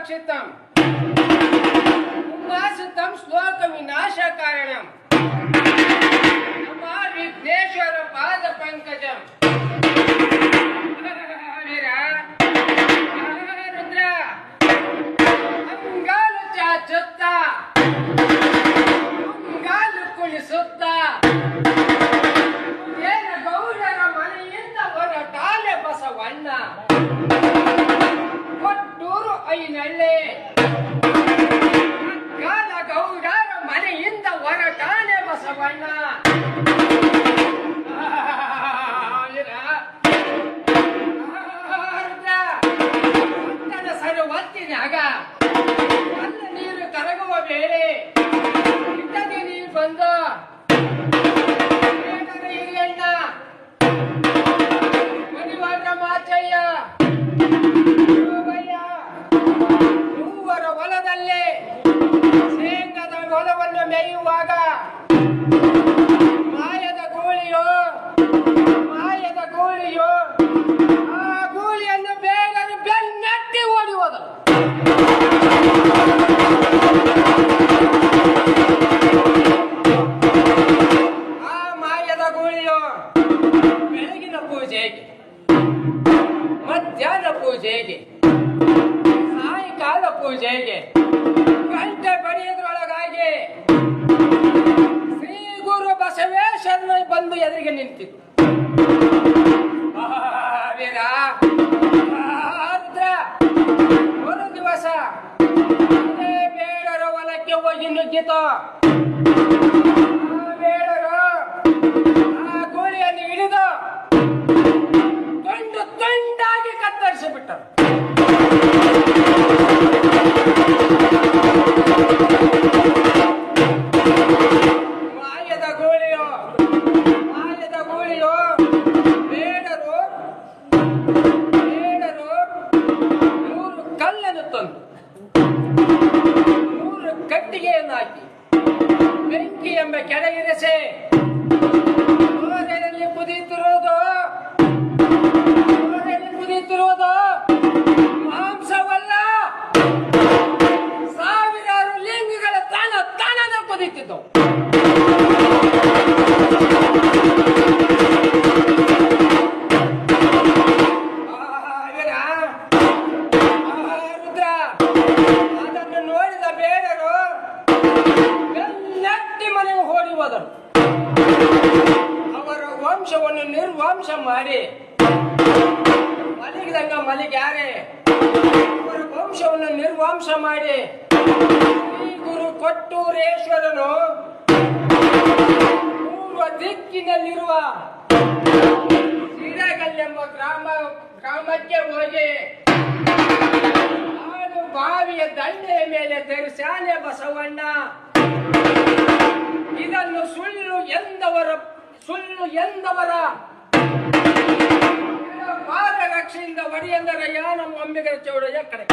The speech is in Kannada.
रक्षितं उपासितं श्लोक विनाश कारणं नमामि विघ्नेश्वर पाद पंकजं रुद्र अंगाಲು ಚಾಚುತ್ತ ಅಂಗಾಲು ಕುಣಿಸುತ್ತ ಏನ ಗೌರರ ಮನೆಯಿಂದ ಹೊರಟಾಲೆ ಬಸವಣ್ಣ ಕೊಟ್ಟೂರು ಐನಳ್ಳಿ ಗಾಲ ಗೌಡರ ಮನೆಯಿಂದ ಹೊರಟಾನೆ ಬಸವಣ್ಣ ಸರುವತ್ತಿನಾಗ ನನ್ನ ನೀರು ಕರಗುವ ವೇಳೆ ಇಟ್ಟಗೆ ನೀರು ಬಂದು ಹಿರಿಯಣ್ಣ ಮಣಿವಾರ ಮಾಚಯ್ಯ ಮೂವರ ಹೊಲದಲ್ಲಿ ಶೇಂಗದ ಹೊಲವನ್ನು ಮೇಯುವಾಗ ಮಾಯದ ಗೂಳಿಯೋ ಆ ಗೂಳಿಯನ್ನು ಬೇಗನೆ ಬೆನ್ನಟ್ಟಿ ಓಡಿ ಹೋದ. ಆ ಮಾಯದ ಗೂಳಿಯೋ ಬೆಳಗಿನ ಪೂಜೆಗೆ, ಮಧ್ಯಾಹ್ನ ಪೂಜೆಗೆ, ಸಾಯಂಕಾಲ ಪೂಜೆಗೆ ಗಂಟೆ ಬಡಿಯೋದ್ರೊಳಗಾಗಿ ಶ್ರೀ ಗುರು ಬಸವೇಶ್ವರನ ಬಂದು ಎದುರಿಗೆ ನಿಂತಿತು. ಒಂದು ದಿವಸ ಬೇಡರ ಹೊಲಕ್ಕೆ ಹೋಗಿ ನುಗ್ಗಿತು. ಬೇಡರು ಆ ಗೋಳಿಯನ್ನು ಹಿಡಿದು ತುಂಡು ತುಂಡಾಗಿ ಕತ್ತರಿಸಿಬಿಟ್ಟರು. ಮಾಯದ ಗೋಳಿಯೋ ಬೇಡರು 3 ಕಲ್ಲನ್ನು ತಂದು 3 ಕಟ್ಟಿಗೆಯನ್ನು ಹಾಕಿ ಬೆಂಕಿ ಎಂಬ ಕೆಳಗಿರಿಸಿ ಓರೆಯಲ್ಲಿ ಕುದಿಯುತ್ತಿರುವುದು ಮಾಂಸವಲ್ಲ, ಸಾವಿರಾರು ಲಿಂಗಗಳ ತಾಣದ ಕುದಿಯುತ್ತಿದ್ದವು. ರುದ್ರ ಅದನ್ನು ನೋಡಿದ ಬೇಡರು ಬೆನ್ನಟ್ಟಿ ಮನೆಗೆ ಓಡಿ ಹೋದರು. ಅವರ ವಂಶವನ್ನು ನಿರ್ವಂಶ ಮಾಡಿ ಮಲಗಿದಂಗ ಮಲಗ್ಯಾರೆ. ಅವರ ವಂಶವನ್ನು ನಿರ್ವಂಶ ಮಾಡಿ ಶ್ರೀ ಗುರು ಕೊಟ್ಟೂರೇಶ್ವರನು ಪೂರ್ವ ದಿಕ್ಕಿನಲ್ಲಿರುವ ಸಿರಗಲ್ಲೆಂಬ ಗ್ರಾಮಕ್ಕೆ ಹೋಗಿ ಆಡು ಬಾವಿಯ ದಂಡೆಯ ಮೇಲೆ ಧರಿಸಾನೆ ಬಸವಣ್ಣ. ಇದನ್ನು ಸುಳ್ಳು ಎಂದವರ ಪಾದ ರಕ್ಷೆಯಿಂದ ಒಡೆಯಂದರಯ್ಯ ನಮ್ಮ ಅಂಬಿಗರ ಚೌಡಯ್ಯ ಕಡೆ